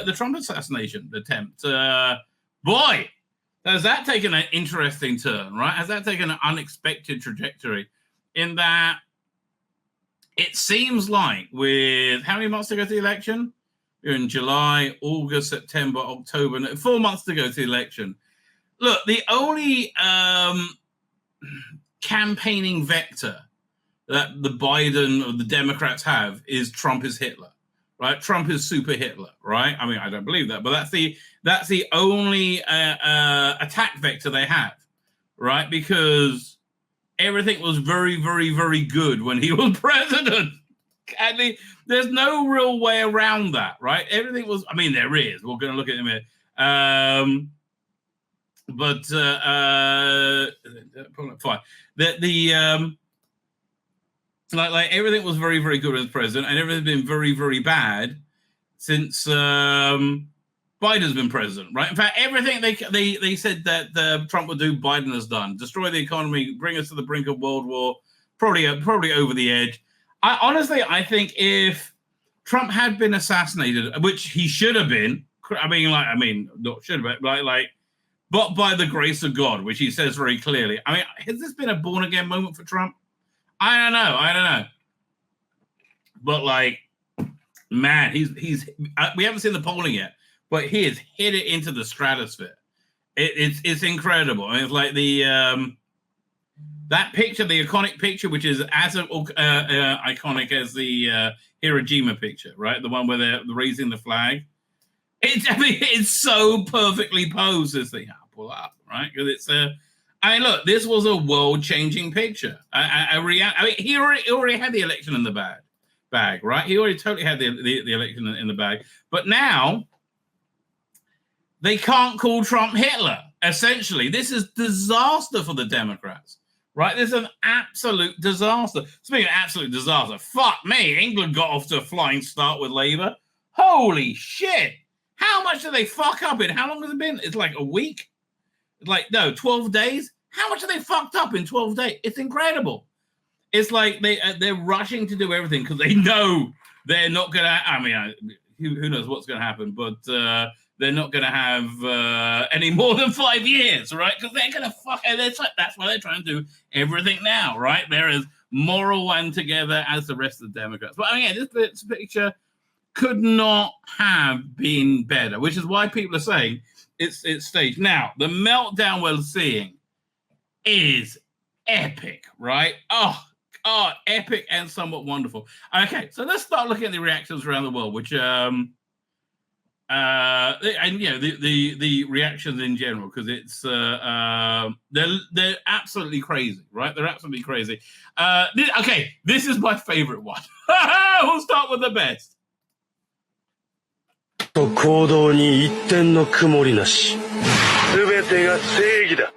The Trump assassination attempt. Boy, has that taken an interesting turn, right? Has that taken an unexpected trajectory? In that, it seems like with how many months to go to the election? You're in July, August, September, October, 4 months to go to the election. Look, the only campaigning vector that the Biden or the Democrats have is Trump is Hitler, right? Trump is super Hitler, right? I mean, I don't believe that, but that's the only attack vector they have, right? Because everything was very, very, very good when he was president. And there's no real way around that, right? Everything was, I mean, there is. We're going to look at it in a minute. Fine. Like everything was very, very good as president, and everything's been very, very bad since Biden's been president, right? In fact, everything they said that Trump would do, Biden has done. Destroy the economy, bring us to the brink of world war, probably over the edge. I think if Trump had been assassinated, which he should have been, not should have been, but by the grace of God, which he says very clearly. I mean, has this been a born again moment for Trump? I don't know. But man, he's we haven't seen the polling yet, but he has hit it into the stratosphere. It's incredible. I mean, it's like that picture, the iconic picture, which is as iconic as the Hiroshima picture, right? The one where they're raising the flag. It's so perfectly posed, this thing. I'll pull up, right? Because it's look, this was a world-changing picture. He already had the election in the bag, right? He already totally had the election in the bag. But now, they can't call Trump Hitler, essentially. This is disaster for the Democrats, right? This is an absolute disaster. Speaking of absolute disaster, fuck me, England got off to a flying start with Labour. Holy shit! How much do they fuck up in? How long has it been? It's like a week? 12 days? How much have they fucked up in 12 days? It's incredible. It's like they're rushing to do everything because they know they're not going to... who knows what's going to happen, but they're not going to have any more than 5 years, right? Because they're going to fuck... That's why they're trying to do everything now, right? They're as moral and together as the rest of the Democrats. But this picture could not have been better, which is why people are saying it's staged. Now, the meltdown we're seeing is epic, right? Oh, epic and somewhat wonderful. Okay, so let's start looking at the reactions around the world, which the reactions in general, because it's they're absolutely crazy, right? They're absolutely crazy. This is my favorite one. We'll start with the best. 行動に一点の曇りなし。すべてが正義だ。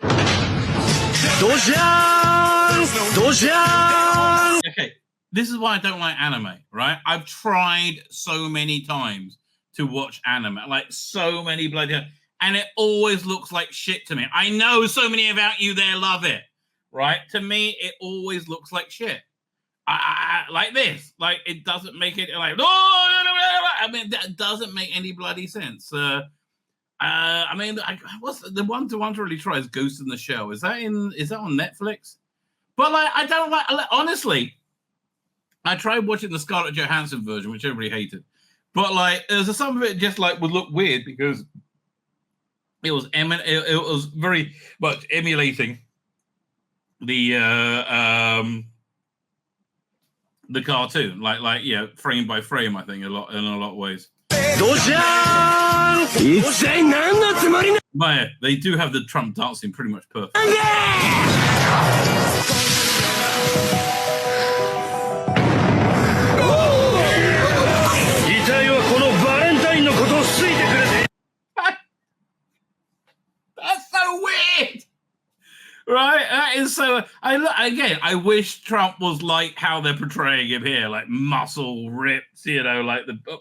ドジャーン！ドジャーン! Okay, this is why I don't like anime, right? I've tried so many times to watch anime, like so many bloody, and it always looks like shit to me. I know so many about you there love it, right? To me, it always looks like shit. Like this, like it doesn't make it like that doesn't make any bloody sense. What's the one to really try is Ghost in the Shell. Is that on Netflix? But I don't like. Honestly, I tried watching the Scarlett Johansson version, which everybody hated. But there's some of it just would look weird because it was very much emulating the cartoon, frame by frame, I think, in a lot of ways. But they do have the Trump dancing pretty much perfect. That's so weird! Right, that is so. I wish Trump was like how they're portraying him here, like muscle ripped,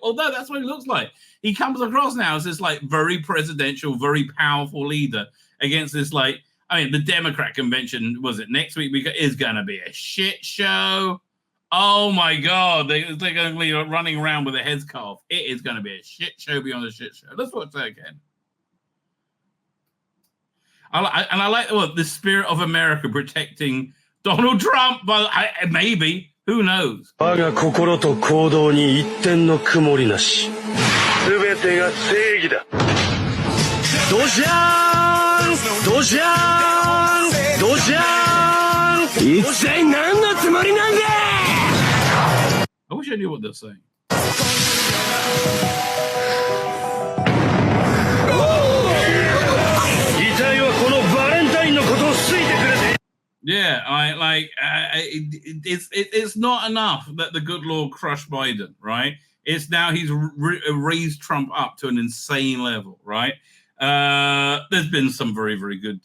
although that's what he looks like. He comes across now as this very presidential, very powerful leader against this the Democrat convention, was it next week? Is going to be a shit show. Oh my God, they're going to be running around with their heads cut off. It is going to be a shit show beyond a shit show. Let's watch that again. I like the spirit of America protecting Donald Trump, but maybe, who knows? 我が心と行動に一点の曇りなし。すべてが正義だ。ドジャーンドジャーンドジャーン一体何のつもりなんだ I wish I knew what they're saying. Yeah, it's not enough that the good Lord crushed Biden, right? It's now he's raised Trump up to an insane level, right? There's been some very, very good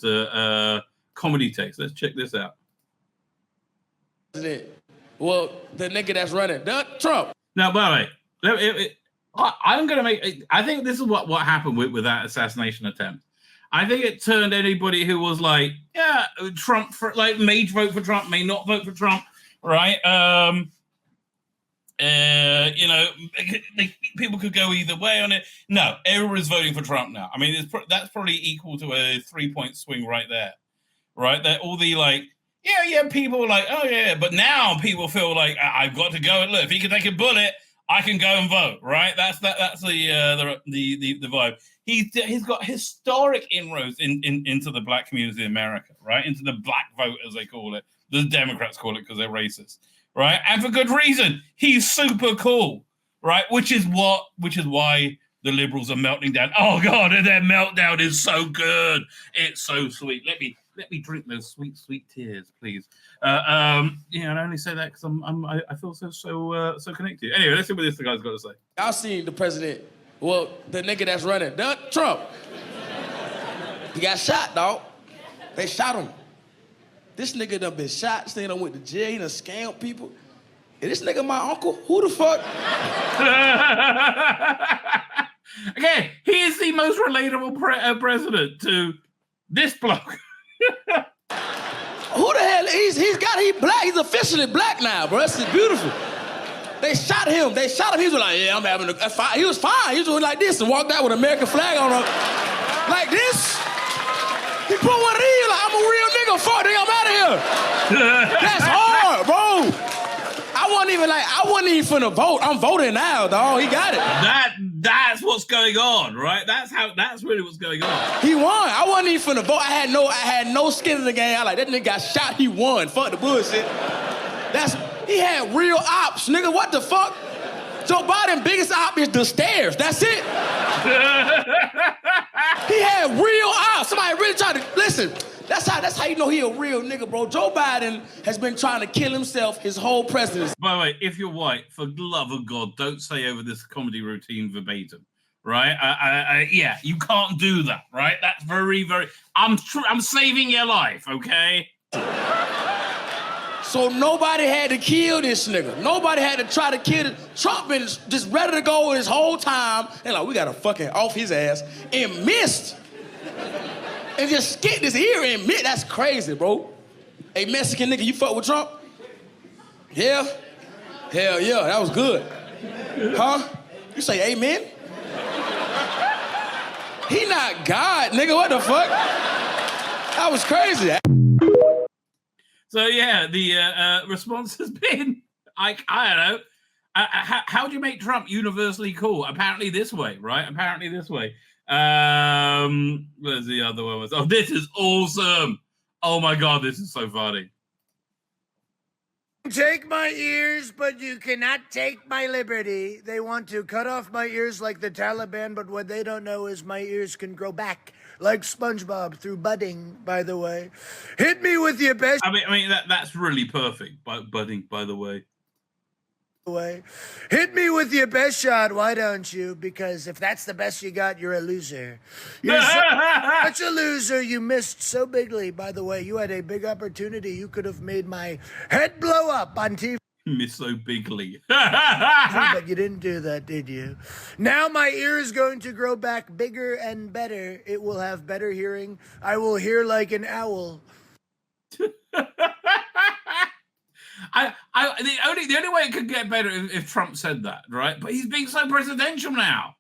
comedy takes. Let's check this out. Well, the nigga that's running, Trump. Now, by the way, I'm going to make. I think this is what happened with that assassination attempt. I think it turned anybody who was like, yeah, Trump, may vote for Trump, may not vote for Trump, right? People could go either way on it. No, everyone's voting for Trump now. I mean, that's probably equal to a 3-point swing right there, right? That all the people were like, oh yeah, but now people feel like I've got to go and look. If he can take a bullet, I can go and vote, right? That's the vibe. He's got historic inroads into the black community in America, right? Into the black vote, as they call it. The Democrats call it because they're racist, right? And for good reason. He's super cool, right? Which is why the liberals are melting down. Oh God, and their meltdown is so good. It's so sweet. Let me drink those sweet, sweet tears, please. And I only say that because I feel so connected. Anyway, let's see what this guy's got to say. I've seen the president. Well, the nigga that's running, Trump. He got shot, dog. They shot him. This nigga done been shot. This nigga done went to jail. He done scammed people. And this nigga my uncle? Who the fuck? Again, he is the most relatable president to this bloke. Who the hell? He's black. He's officially black now, bro. This is beautiful. They shot him. He was like, yeah, I'm having a fight. He was fine. He was doing like this and walked out with an American flag on him. Like this. He put one of these like, I'm a real nigga. Fuck, nigga, I'm out of here. That's hard, bro. I wasn't even finna vote. I'm voting now, dog. He got it. That's what's going on, right? That's really what's going on. He won. I wasn't even finna vote. I had no skin in the game. I like, that nigga got shot. He won. Fuck the bullshit. He had real ops, nigga. What the fuck? Joe Biden's biggest op is the stairs. That's it. He had real ops. Somebody really tried to listen. That's how you know he a real nigga, bro. Joe Biden has been trying to kill himself his whole presidency. By the way, if you're white, for the love of God, don't say over this comedy routine verbatim, right? Yeah, you can't do that, right? That's very, very. I'm saving your life, okay? So nobody had to kill this nigga. Nobody had to try to kill it. Trump been just ready to go this whole time. And like, we gotta fucking off his ass. And missed. And just skip this ear and miss. That's crazy, bro. Hey, Mexican nigga, you fuck with Trump? Yeah? Hell yeah, that was good. Huh? You say amen? He not God, nigga, what the fuck? That was crazy. So yeah, the response has been, I don't know, how do you make Trump universally cool? Apparently this way, right? Apparently this way. Where's the other one? Oh, this is awesome. Oh my God, this is so funny. Take my ears, but you cannot take my liberty. They want to cut off my ears like the Taliban, but what they don't know is my ears can grow back like SpongeBob through budding, by the way. Hit me with your best... I mean that's really perfect, budding, by the way. Hit me with your best shot, why don't you? Because if that's the best you got, you're a loser. You're such a loser. You missed so bigly, by the way. You had a big opportunity. You could have made my head blow up on TV. Missed so bigly. But you didn't do that, did you? Now my ear is going to grow back bigger and better. It will have better hearing. I will hear like an owl. The only way it could get better if Trump said that, right? But he's being so presidential now.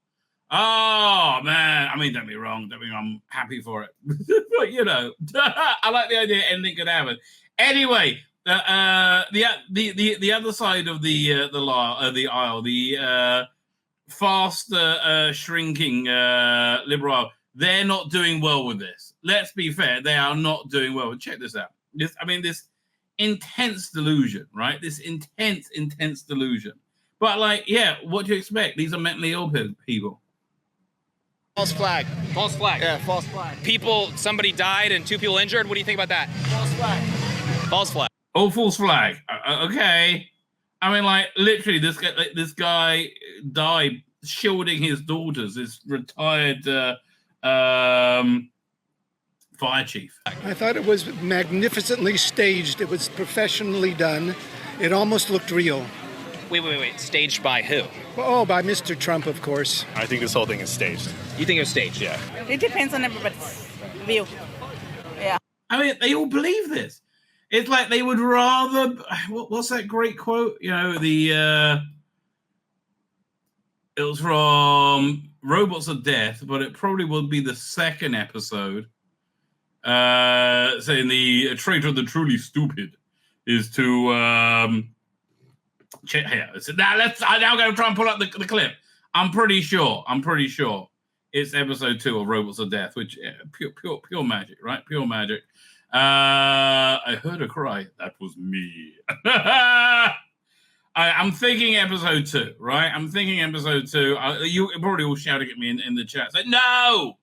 Oh man, I mean, don't be wrong. I'm happy for it, but you know, I like the idea anything could happen. Anyway, the other side of the aisle, the fast shrinking liberal, they're not doing well with this. Let's be fair, they are not doing well. Check this out. This intense delusion, right? This intense delusion. But like, yeah, what do you expect? These are mentally ill people. False flag. False flag. Yeah, false flag. Somebody died and 2 people injured. What do you think about that? False flag. False flag. Oh, false flag. Okay. I mean, like, literally, this guy died shielding his daughters. This retired fire chief. I thought it was magnificently staged. It was professionally done. It almost looked real. Wait. Staged by who? Oh, by Mr. Trump, of course. I think this whole thing is staged. You think it was staged? Yeah. It depends on everybody's view. Yeah. I mean, they all believe this. It's like they would rather. What's that great quote? You know, it was from Robots of Death, but it probably would be the second episode. Saying the trait of the truly stupid is to. Check here. I'm now going to try and pull up the clip. I'm pretty sure it's episode 2 of Robots of Death, which pure magic, right? Pure magic. I heard a cry. That was me. I'm thinking episode 2, right? I'm thinking episode 2. You probably all shouting at me in the chat. Say, no.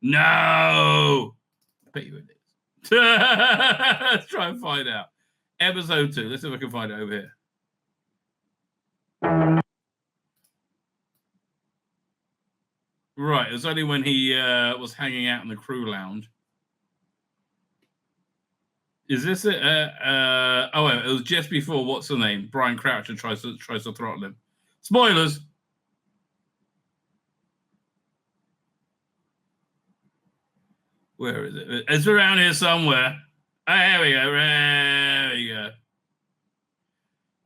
I bet you it is. Let's try and find out. Episode 2. Let's see if I can find it over here. Right, it was only when he was hanging out in the crew lounge. Is this it? Oh, it was just before, what's the name? Brian Croucher tries to throttle him. Spoilers. Where is it? It's around here somewhere. Oh, there we go. There we go.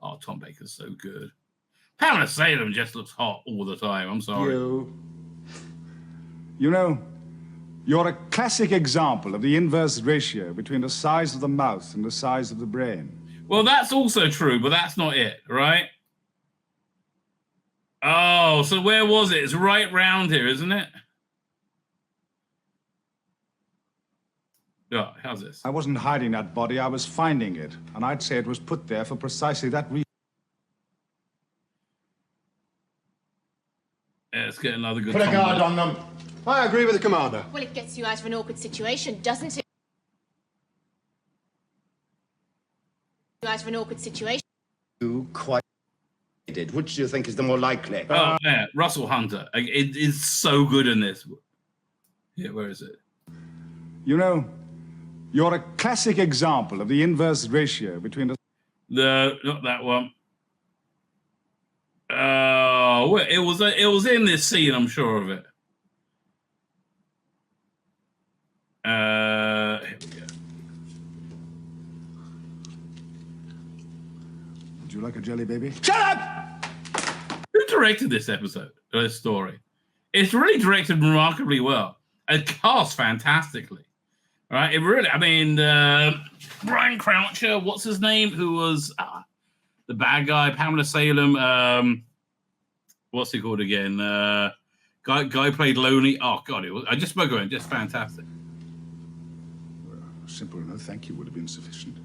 Oh, Tom Baker's so good. Pamela Salem just looks hot all the time. I'm sorry. You know, you're a classic example of the inverse ratio between the size of the mouth and the size of the brain. Well, that's also true, but that's not it, right? Oh, so where was it? It's right round here, isn't it? Oh, how's this? I wasn't hiding that body, I was finding it. And I'd say it was put there for precisely that reason. Yeah, let's get another good Put a guard on them. I agree with the commander. Well, it gets you out of an awkward situation, doesn't it? Out of an awkward situation. You quite did. Which do you think is the more likely? Oh, yeah, Russell Hunter. It is so good in this. Yeah, where is it? You know, you're a classic example of the inverse ratio between the... No, not that one. Oh, it was in this scene, I'm sure of it. Here we go. Would you like a jelly baby? Shut up! Who directed this episode, this story? It's really directed remarkably well. And cast fantastically. Right? It really, I mean, Brian Croucher, what's his name? Who was the bad guy? Pamela Salem. What's he called again? Guy played Loney. Oh, God, I just spoke of him. Just fantastic. Well, simple enough. Thank you would have been sufficient.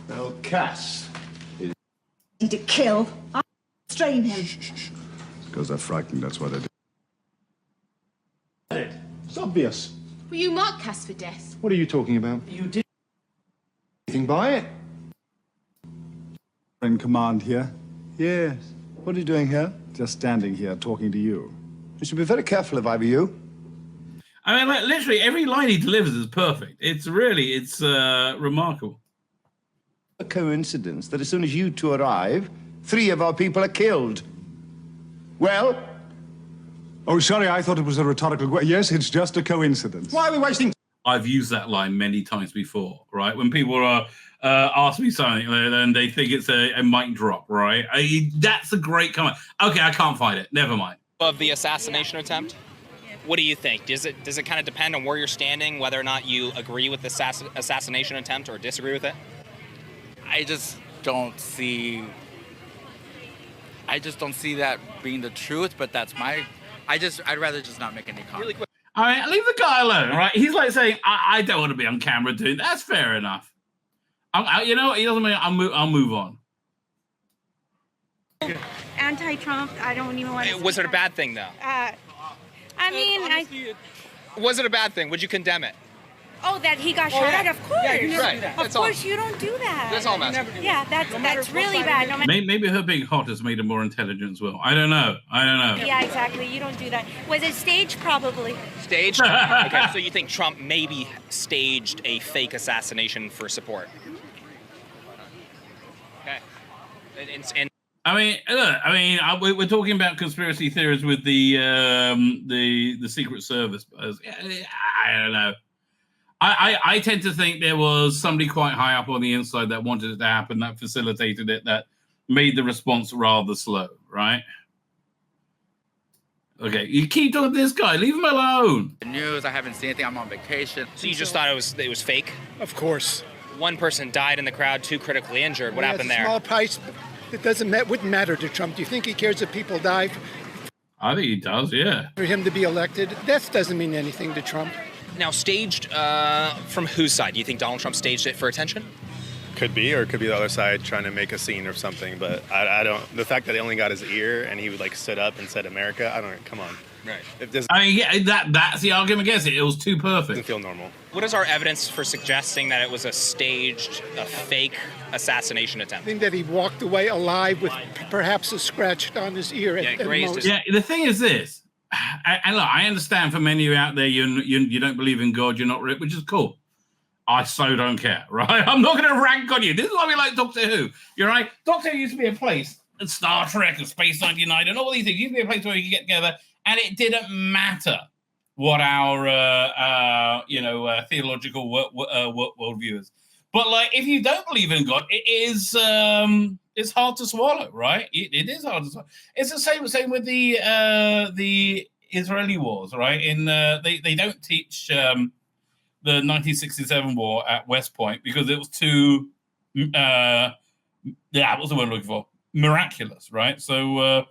Well, Cass is... To kill. I'll strain him. Because they're frightened, that's why they do. It's obvious. Were you marked Cass for death? What are you talking about? You did anything by it? In command here. Yes. What are you doing here? Just standing here talking to you. You should be very careful if I were you. I mean, like, literally every line he delivers is perfect. It's remarkable. A coincidence that as soon as you two arrive, 3 of our people are killed. Well? Oh, sorry, I thought it was a rhetorical question. Yes, it's just a coincidence. Why are we wasting... I've used that line many times before, right? When people are ask me something and they think it's a mic drop, right? That's a great comment. Okay, I can't find it. Never mind. Of the assassination attempt, what do you think? Does it kind of depend on where you're standing, whether or not you agree with the assassination attempt or disagree with it? I just don't see that being the truth, but that's I'd rather just not make any comment. Really quick. All right, leave the guy alone, right? He's like saying, I don't want to be on camera doing that. That's fair enough. You know what? He doesn't mean I'll move on. Anti-Trump, I don't even want to. Was it a bad thing, though? Was it a bad thing? Would you condemn it? Oh, that he got shot at? Of course. Yeah, right. Of course, you don't do that. That's all I'm asking. Yeah, that's really bad. No matter. Maybe her being hot has made her more intelligent as well. I don't know. Yeah, exactly. You don't do that. Was it staged? Probably. Staged? Okay, so you think Trump maybe staged a fake assassination for support? Okay. And we're talking about conspiracy theories with the Secret Service. I don't know. I tend to think there was somebody quite high up on the inside that wanted it to happen, that facilitated it, that made the response rather slow, right? Okay, you keep talking to this guy. Leave him alone. The news, I haven't seen anything. I'm on vacation. So you just thought it was fake? Of course. One person died in the crowd, 2 critically injured. What happened there? Small price. It wouldn't matter to Trump. Do you think he cares if people die? I think he does, yeah. For him to be elected, death doesn't mean anything to Trump. Now, staged from whose side? Do you think Donald Trump staged it for attention? Could be, or it could be the other side trying to make a scene or something. But I don't. The fact that he only got his ear and he would stood up and said America. I don't. Come on. Right. That's the argument against it. It was too perfect. Doesn't feel normal. What is our evidence for suggesting that it was a fake assassination attempt? I think that he walked away alive with perhaps a scratch on his ear. Yeah, the thing is this, and look, I understand for many of you out there, you don't believe in God, you're not, which is cool. I so don't care, right? I'm not going to rank on you. This is why we like Doctor Who. You're right. Doctor Who used to be a place, and Star Trek and Space 99 and all these things used to be a place where you could get together, and it didn't matter what our theological worldview is. But if you don't believe in God, it is it's hard to swallow, right? It is hard to swallow. It's the same with the Israeli wars, right? They don't teach the 1967 war at West Point because it was too what's the word I'm looking for? Miraculous, right? So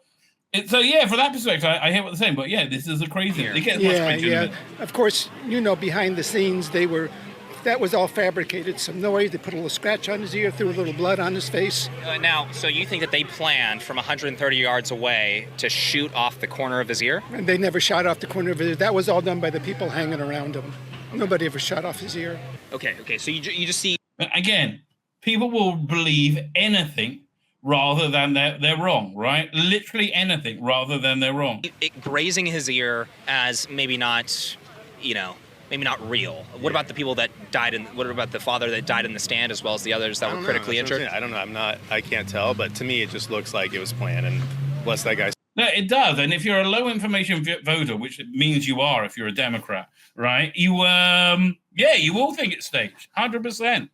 for that perspective, I hear what they're saying, but this is a crazy. It gets much crazier. Of course, behind the scenes, that was all fabricated. Some noise. They put a little scratch on his ear, threw a little blood on his face. Now, so you think that they planned from 130 yards away to shoot off the corner of his ear? And they never shot off the corner of his ear. That was all done by the people hanging around him. Nobody ever shot off his ear. Okay. So you just see... Again, people will believe anything rather than they're wrong, right? Literally anything rather than they're wrong. Grazing his ear as maybe not real. What about the people that died what about the father that died in the stand as well as the others that were critically injured? I don't know. I can't tell, but to me it just looks like it was planned, and bless that guy. No, it does. And if you're a low information voter, which means you are if you're a Democrat, right? You will think it's staged, 100%.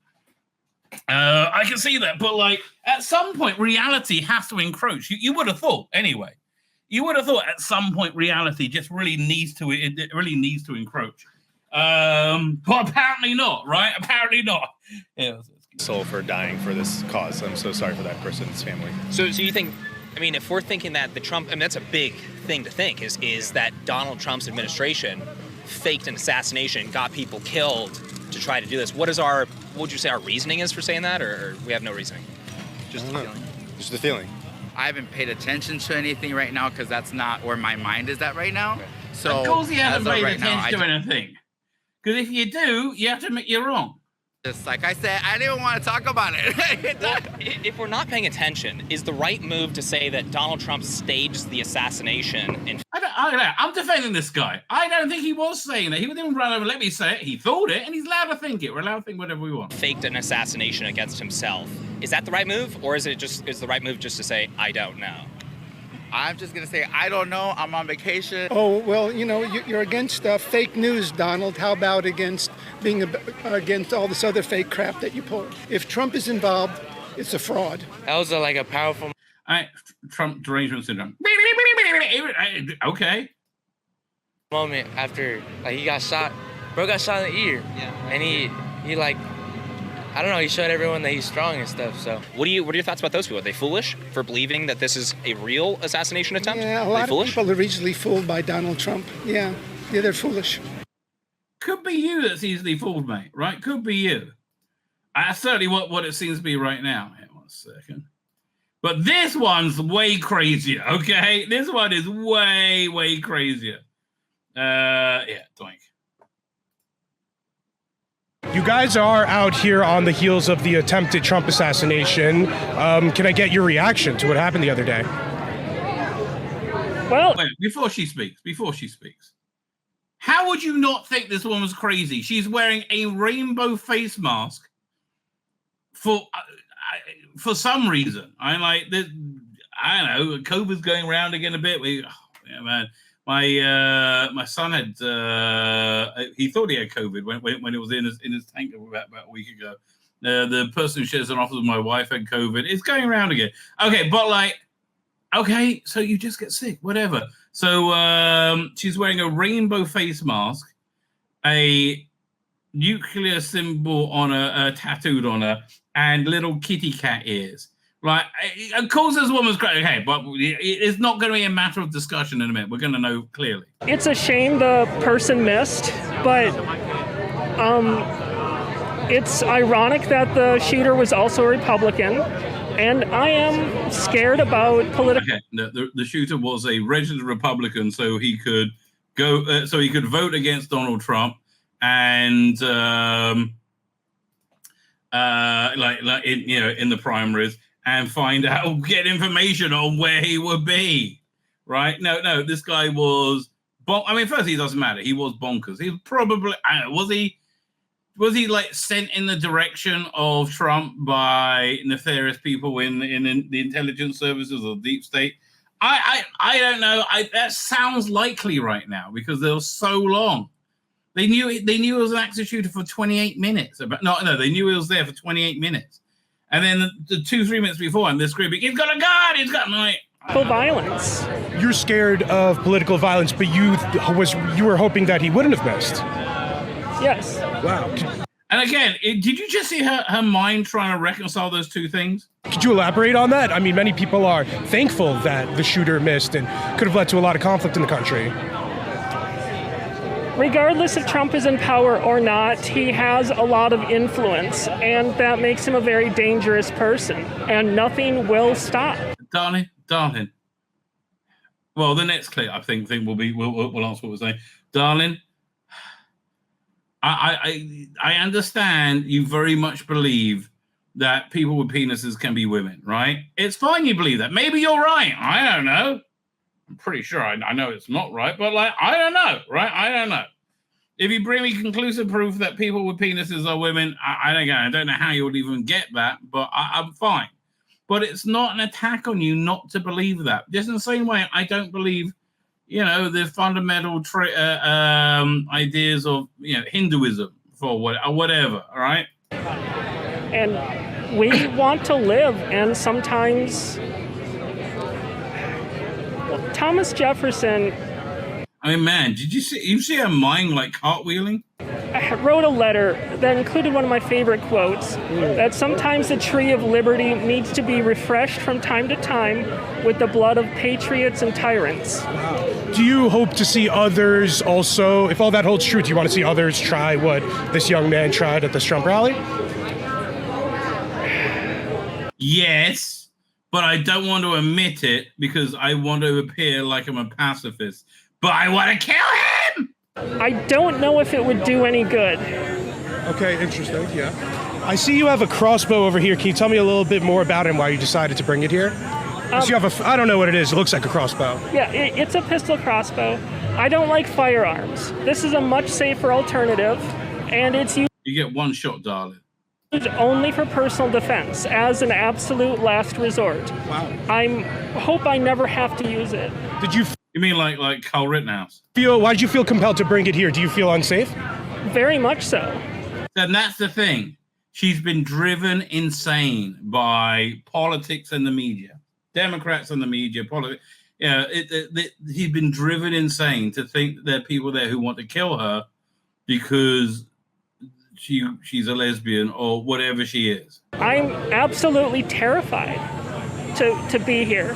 I can see that, but at some point, reality has to encroach. You would have thought, anyway. You would have thought at some point reality just really needs to encroach. But apparently not, right? Apparently not. Yeah. Soul for dying for this cause. I'm so sorry for that person's family. So you think? If we're thinking that the Trump, that's a big thing to think is that Donald Trump's administration faked an assassination, got people killed to try to do this. What would you say our reasoning is for saying that, or we have no reasoning? Just the feeling. Just the feeling. I haven't paid attention to anything right now because that's not where my mind is at right now. So of course you haven't paid attention to anything. Because if you do, you have to admit you're wrong. Just like I said, I didn't want to talk about it. Well, if we're not paying attention, is the right move to say that Donald Trump staged the assassination? I'm defending this guy. I don't think he was saying that. He didn't run over. Let me say it. He thought it, and he's allowed to think it. We're allowed to think whatever we want. Faked an assassination against himself. Is that the right move, or is the right move just to say I don't know? I'm just going to say, I don't know. I'm on vacation. Oh, well, you know, you're against fake news, Donald. How about against against all this other fake crap that you pull? If Trump is involved, it's a fraud. That was like a powerful... Trump derangement syndrome. Okay. Moment after, like, he got shot. Bro got shot in the ear. Yeah. And he like... I don't know, he showed everyone that he's strong and stuff, so. What are your thoughts about those people? Are they foolish for believing that this is a real assassination attempt? Yeah, a lot of people are easily fooled by Donald Trump. Yeah, they're foolish. Could be you that's easily fooled, mate, right? Could be you. That's certainly what it seems to be right now. Hang on a second. But this one's way crazier, okay? This one is way, way crazier. Yeah, doink. You guys are out here on the heels of the attempted Trump assassination. Can I get your reaction to what happened the other day? Well, wait, before she speaks, how would you not think this woman's crazy? She's wearing a rainbow face mask for some reason. I'm like, I don't know, COVID's going around again a bit. Yeah, man. My son had he thought he had COVID when it was in his tank about a week ago. The person who shares an office with my wife had COVID. It's going around again. Okay, but like, okay, so you just get sick, whatever. So she's wearing a rainbow face mask, a nuclear symbol on her tattooed on her, and little kitty cat ears. Right, of course this woman's crazy, okay, but it's not going to be a matter of discussion in a minute. We're going to know clearly. It's a shame the person missed, but it's ironic that the shooter was also a Republican, and I am scared about political... Okay, the shooter was a registered Republican, so he could go, so he could vote against Donald Trump, and in the primaries, and get information on where he would be, right? No, this guy was, first, he doesn't matter. He was bonkers. He was probably, I don't know, was he like sent in the direction of Trump by nefarious people in the intelligence services or deep state? I don't know. That sounds likely right now because they were so long. They knew it was an active shooter for 28 minutes. They knew he was there for 28 minutes. And then the 2-3 minutes before him, they're screaming, he's got a gun, he's got my... violence. You're scared of political violence, but you were hoping that he wouldn't have missed. Yes. Wow. And again, did you just see her mind trying to reconcile those two things? Could you elaborate on that? I mean, many people are thankful that the shooter missed and could have led to a lot of conflict in the country. Regardless if Trump is in power or not, he has a lot of influence, and that makes him a very dangerous person, and nothing will stop. Darling. Well, the next clip, I think will be, we'll answer what we're saying. Darling, I understand you very much believe that people with penises can be women, right? It's fine you believe that. Maybe you're right. I don't know. I'm pretty sure I know it's not right, but like, I don't know, right? I don't know. If you bring me conclusive proof that people with penises are women, I don't know how you would even get that, but I'm fine. But it's not an attack on you not to believe that. Just in the same way, I don't believe, the fundamental ideas of, Hinduism for whatever, all right? And we want to live, and sometimes... Thomas Jefferson... I mean, man, did you see her mind like cartwheeling? I wrote a letter that included one of my favorite quotes, that sometimes the tree of liberty needs to be refreshed from time to time with the blood of patriots and tyrants. Do you hope to see others also, if all that holds true, do you want to see others try what this young man tried at this Trump rally? Yes, but I don't want to admit it because I want to appear like I'm a pacifist. But I want to kill him! I don't know if it would do any good. Okay, interesting, yeah. I see you have a crossbow over here. Can you tell me a little bit more about it and why you decided to bring it here? So you have I don't know what it is. It looks like a crossbow. Yeah, it's a pistol crossbow. I don't like firearms. This is a much safer alternative, and it's... You get one shot, darling. Only for personal defense, as an absolute last resort. Wow. I hope I never have to use it. Did you You mean like Carl Rittenhouse? why did you feel compelled to bring it here? Do you feel unsafe? Very much so. And that's the thing. She's been driven insane by politics and the media, Democrats and the media. He's been driven insane to think that there are people there who want to kill her because she's a lesbian or whatever she is. I'm absolutely terrified to be here.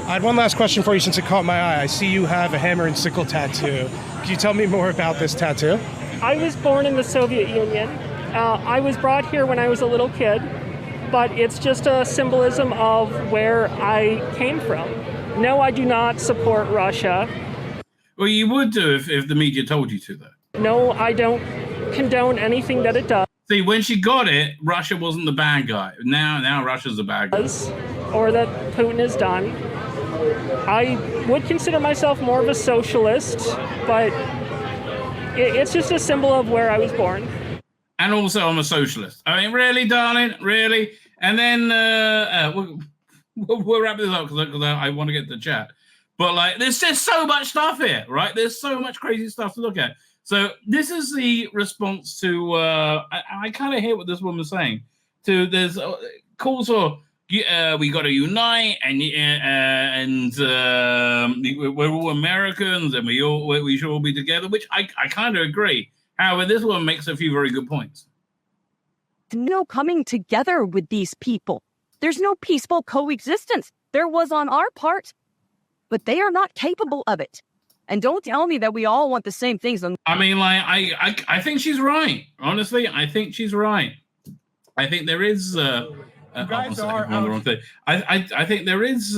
I had one last question for you since it caught my eye. I see you have a hammer and sickle tattoo. Could you tell me more about this tattoo? I was born in the Soviet Union. I was brought here when I was a little kid, but it's just a symbolism of where I came from. No, I do not support Russia. Well, you would do if the media told you to, though. No, I don't condone anything that it does. See, when she got it, Russia wasn't the bad guy. Now Russia's the bad guy. Or that Putin is done. I would consider myself more of a socialist, but it's just a symbol of where I was born. And also, I'm a socialist. I mean, really, darling? Really? And then we'll wrap this up because I want to get to the chat. But, like, there's just so much stuff here, right? There's so much crazy stuff to look at. So this is the response to, I kind of hear what this woman's saying. There's calls for, we got to unite and we're all Americans and we should all be together, which I kind of agree. However, this one makes a few very good points. No coming together with these people. There's no peaceful coexistence. There was on our part, but they are not capable of it. And don't tell me that we all want the same things. I mean, like, I think she's right. Honestly, I think she's right. I think there is. I think there is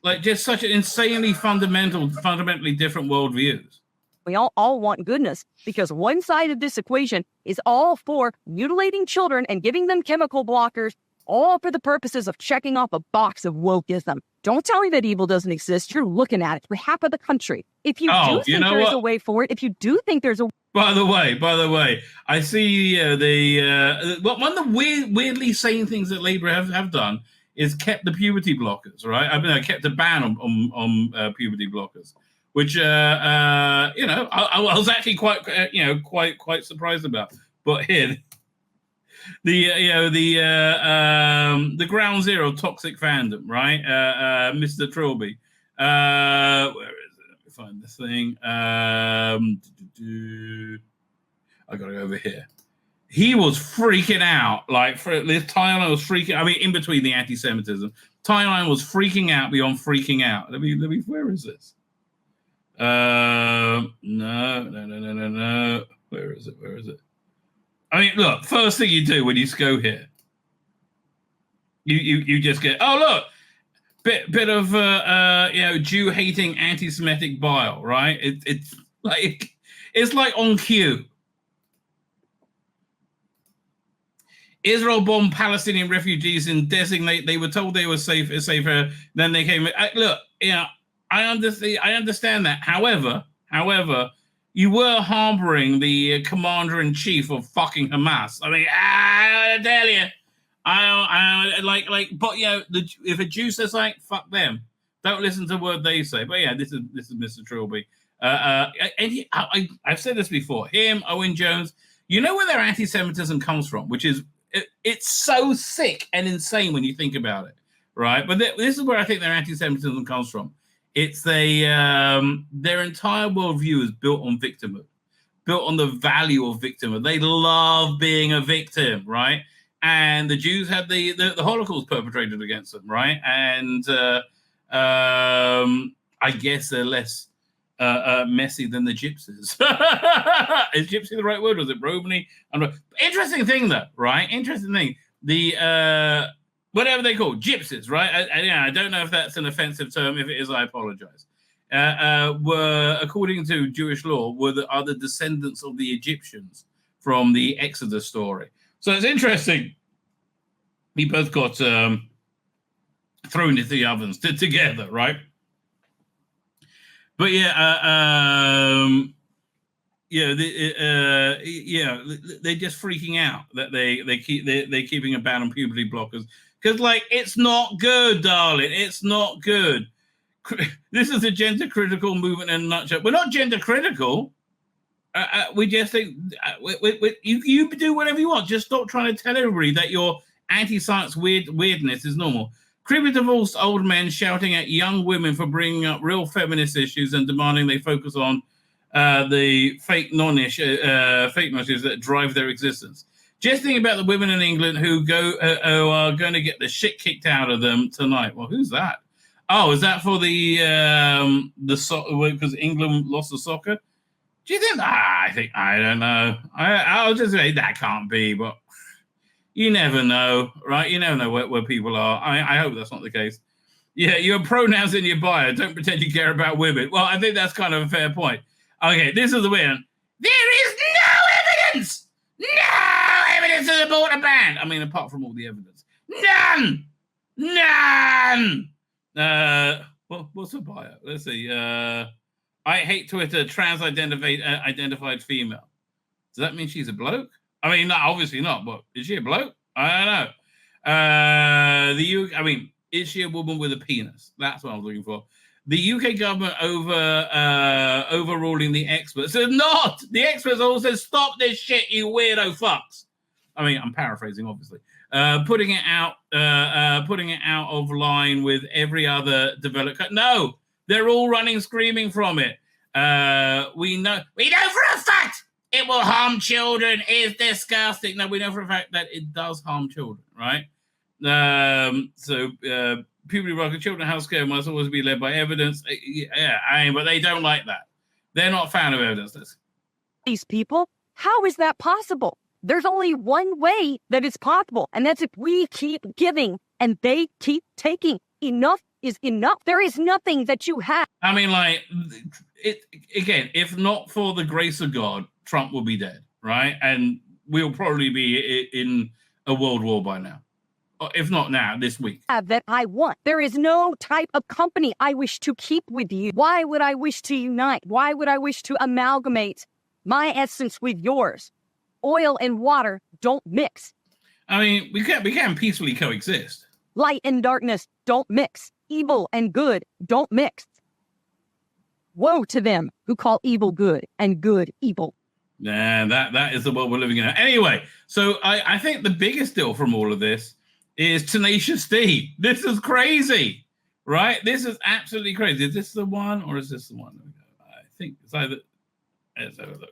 like just such an insanely fundamentally different worldviews. We all want goodness because one side of this equation is all for mutilating children and giving them chemical blockers, all for the purposes of checking off a box of wokeism. Don't tell me that evil doesn't exist. You're looking at it for half of the country. If you do think there's a way forward, if you do think there's a... By the way, I see one of the weirdly sane things that Labour have done is kept the puberty blockers, right? I mean, I kept a ban on puberty blockers, which I was actually quite surprised about. But here, the ground zero of toxic fandom, right? Mr. Trilby. Where is it? Let me find this thing. I got to go over here. He was freaking out. Like, Thailand was freaking. I mean, in between the anti-Semitism, Thailand was freaking out beyond freaking out. Let me. Where is this? No. Where is it? I mean, look. First thing you do when you go here, you just get. Oh, look. Bit of Jew-hating anti-Semitic bile, right? It's like on cue. Israel bombed Palestinian refugees and designate. They were told they were safer. Then they came. Look, I understand that. However, you were harboring the commander-in-chief of fucking Hamas. I mean, I tell you. But if a Jew says like fuck them, don't listen to what they say. But yeah, this is Mr. Trilby, and I've said this before. Him, Owen Jones, you know where their anti-Semitism comes from, which is it's so sick and insane when you think about it, right? But this is where I think their anti-Semitism comes from. It's their entire worldview is built on victimhood, built on the value of victimhood. They love being a victim, right? And the Jews had the Holocaust perpetrated against them, right? And I guess they're less messy than the gypsies. Is gypsy the right word? Was it Romany? Interesting thing, though, right? Interesting thing. The whatever they call gypsies, right? I don't know if that's an offensive term. If it is, I apologize. Were, according to Jewish law, are the descendants of the Egyptians from the Exodus story. So it's interesting. We both got thrown into the ovens together, right? But yeah, they're just freaking out that they're keeping a ban on puberty blockers because, like, it's not good, darling. It's not good. This is a gender critical movement in a nutshell. We're not gender critical. We just think you do whatever you want. Just stop trying to tell everybody that your anti-science weirdness is normal. Creepy divorced old men shouting at young women for bringing up real feminist issues and demanding they focus on the fake issues that drive their existence. Just think about the women in England who are going to get the shit kicked out of them tonight. Well, who's that? Oh, is that for because England lost the soccer? Do you think? I don't know. I'll just say that can't be, but you never know, right? You never know where people are. I hope that's not the case. Yeah, your pronouns in your bio. Don't pretend you care about women. Well, I think that's kind of a fair point. Okay, this is the win. There is no evidence! No evidence to support a ban! I mean, apart from all the evidence. None! Well, what's the bio? Let's see. I hate Twitter, trans-identified female. Does that mean she's a bloke? I mean, no, obviously not, but is she a bloke? I don't know. Is she a woman with a penis? That's what I was looking for. The UK government overruling the experts. It's not! The experts all said, stop this shit, you weirdo fucks. I mean, I'm paraphrasing, obviously. Putting it out of line with every other developed. No, they're all running screaming from it. We know for a fact it will harm children. It's disgusting. No, we know for a fact that it does harm children, right? Puberty blocker children healthcare must always be led by evidence. But they don't like that. They're not a fan of evidence. These people, how is that possible? There's only one way that it's possible, and that's if we keep giving and they keep taking. Enough is enough. There is nothing that you have. I mean, like, again, if not for the grace of God, Trump will be dead, right? And we'll probably be in a world war by now. If not now, this week. That I want. There is no type of company I wish to keep with you. Why would I wish to unite? Why would I wish to amalgamate my essence with yours? Oil and water don't mix. I mean, we can peacefully coexist. Light and darkness don't mix. Evil and good don't mix. Woe to them who call evil good and good evil. Yeah, that is the world we're living in. Anyway, so I think the biggest deal from all of this is Tenacious D. This is crazy, right? This is absolutely crazy. Is this the one or is this the one? I think it's either. Let's have a look.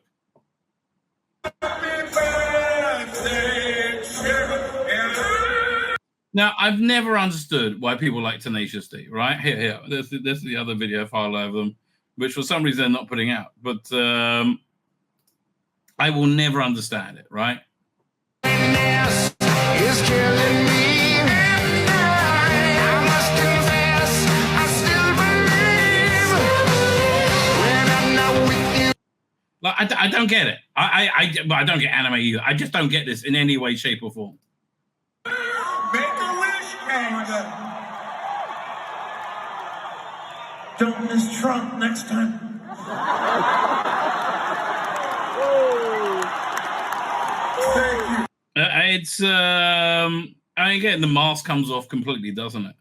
Now, I've never understood why people like Tenacious D, right? Here. This is the other video file of them, which for some reason they're not putting out. But I will never understand it, right? Is killing me. I must confess, I still believe when I'm not with you. Like, I don't get it. I don't get anime either. I just don't get this in any way, shape, or form. Make a wish, Canada. Don't miss Trump next time. Thank you. It's again, the mask comes off completely, doesn't it?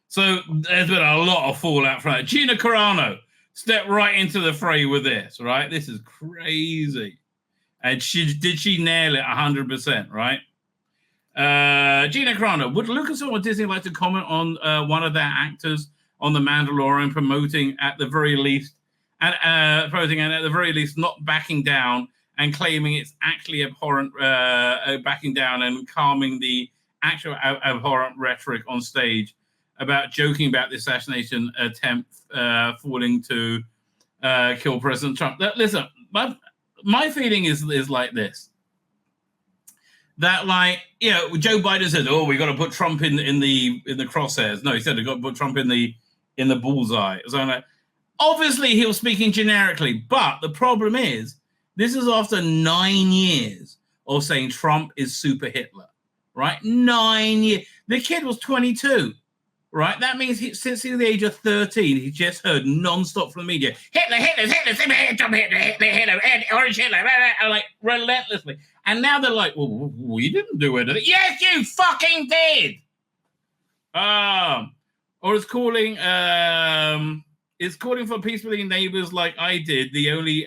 So there's been a lot of fallout from it. Gina Carano stepped right into the fray with this, right? This is crazy. And did she nail it 100%, right? Gina Carano, would Lucas or Disney like to comment on one of their actors on The Mandalorian promoting at the very least not backing down and claiming it's actually abhorrent, backing down and calming the actual abhorrent rhetoric on stage about joking about the assassination attempt falling to kill President Trump. Listen, my feeling is like this. That, like, you know, Joe Biden said, "Oh, we got to put Trump in the crosshairs." No, he said we got to put Trump in the bullseye. So I'm like, obviously he was speaking generically, but the problem is this is after 9 years of saying Trump is super Hitler, right? 9 years. The kid was 22. right? That means since he's the age of 13, he just heard non-stop from the media, Hitler, orange Hitler, like relentlessly. And now they're like, well, we didn't do anything. Yes, you fucking did. Or it's calling for peacefully neighbors like I did. The only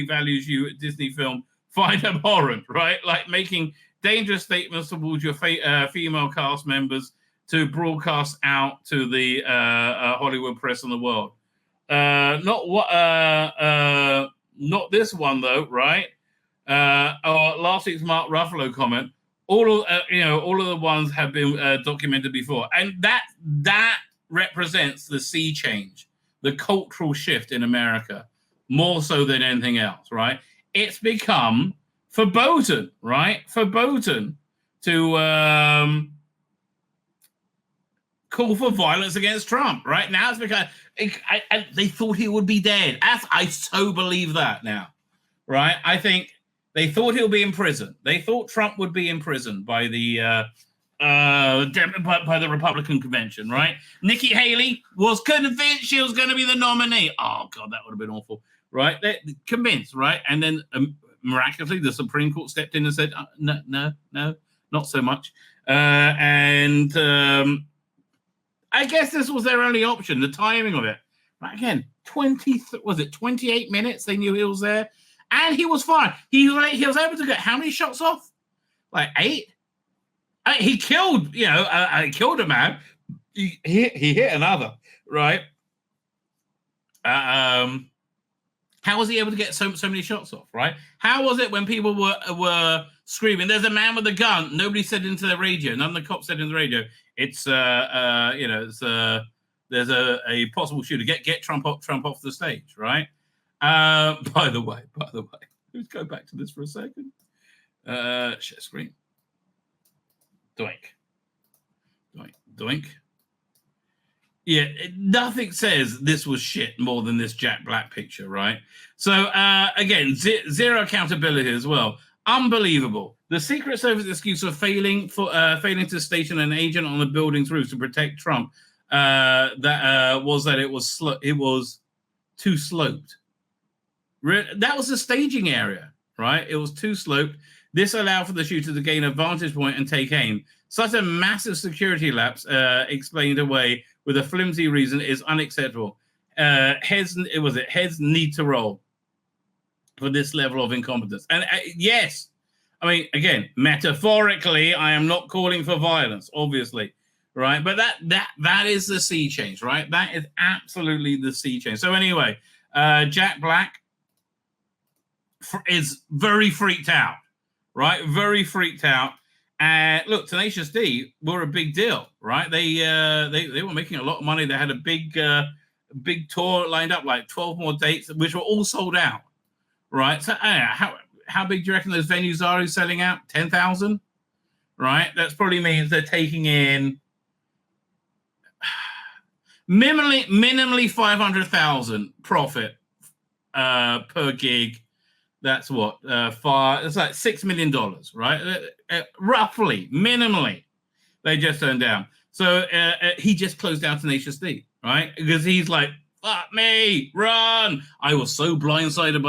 values you at Disney film find abhorrent, right? Like making dangerous statements towards your female cast members to broadcast out to the Hollywood press and the world. Not this one though, right? Or last week's Mark Ruffalo comment. All of the ones have been documented before, and that represents the sea change, the cultural shift in America, more so than anything else, right? It's become verboten, right? Verboten to call for violence against Trump, right? Now it's because they thought he would be dead. I so believe that now, right? I think they thought he'll be in prison. They thought Trump would be in prison by the Republican convention, right? Nikki Haley was convinced she was going to be the nominee. Oh God, that would have been awful, right? They're convinced, right? And then miraculously, the Supreme Court stepped in and said, "No, not so much." I guess this was their only option. The timing of it, right? Again, 28 minutes? They knew he was there. And he was fine. He was able to get how many shots off? Like 8? He killed, killed a man. He hit another, right? How was he able to get so many shots off, right? How was it when people were screaming, "There's a man with a gun"? Nobody said into the radio. None of the cops said in the radio. It's there's a possible shooter. Get Trump off the stage, right? By the way, let's go back to this for a second. Share screen. Doink. Yeah, nothing says this was shit more than this Jack Black picture, right? So again, zero accountability as well. Unbelievable. The Secret Service excuse for failing to station an agent on the building's roof to protect Trump was that it was too sloped. That was the staging area, right? It was too sloped. This allowed for the shooter to gain a vantage point and take aim. Such a massive security lapse explained away with a flimsy reason is unacceptable. Heads need to roll for this level of incompetence. And yes, I mean, again, metaphorically, I am not calling for violence, obviously, right? But that is the sea change, right? That is absolutely the sea change. So anyway, Jack Black is very freaked out, right? Very freaked out. And look, Tenacious D were a big deal, right? They were making a lot of money. They had a big tour lined up, like 12 more dates, which were all sold out, right? So how big do you reckon those venues are who's selling out? 10,000, right? That's probably means they're taking in minimally 500,000 profit per gig. That's what it's like $6 million, right? Roughly, minimally, they just turned down. So he just closed down Tenacious D, right? Because he's like, "Fuck me, run!" I was so blindsided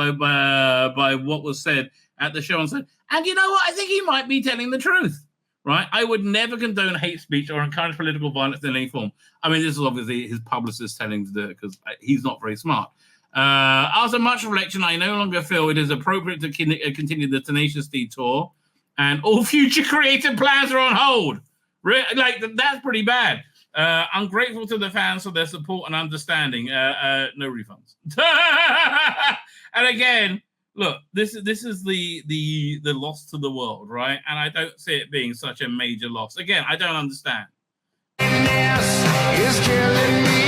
by what was said at the show and said, and you know what? I think he might be telling the truth, right? I would never condone hate speech or encourage political violence in any form. I mean, this is obviously his publicist telling him to do it because he's not very smart. After much reflection, I no longer feel it is appropriate to continue the Tenacious D tour, and all future creative plans are on hold. Like, that's pretty bad. I'm grateful to the fans for their support and understanding. No refunds. And again, look, this is the loss to the world, right? And I don't see it being such a major loss. Again, I don't understand. Is killing me.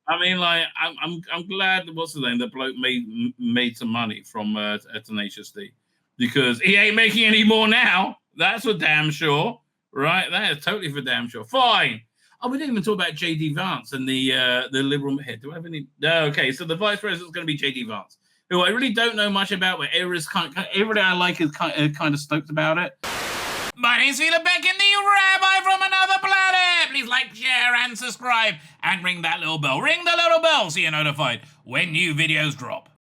I mean, like, I'm glad that what's his name, the bloke made some money from Tenacious D, because he ain't making any more now. That's for damn sure, right? That is totally for damn sure. Fine. Oh, we didn't even talk about J.D. Vance and the Liberal head. Do I have any? No. Okay, so the vice president is going to be J.D. Vance, who I really don't know much about, but everybody I like is kind of stoked about it. My name's Tzvi Lebetkin, the Rabbi from another planet. Please like, share, and subscribe, and ring that little bell. Ring the little bell so you're notified when new videos drop.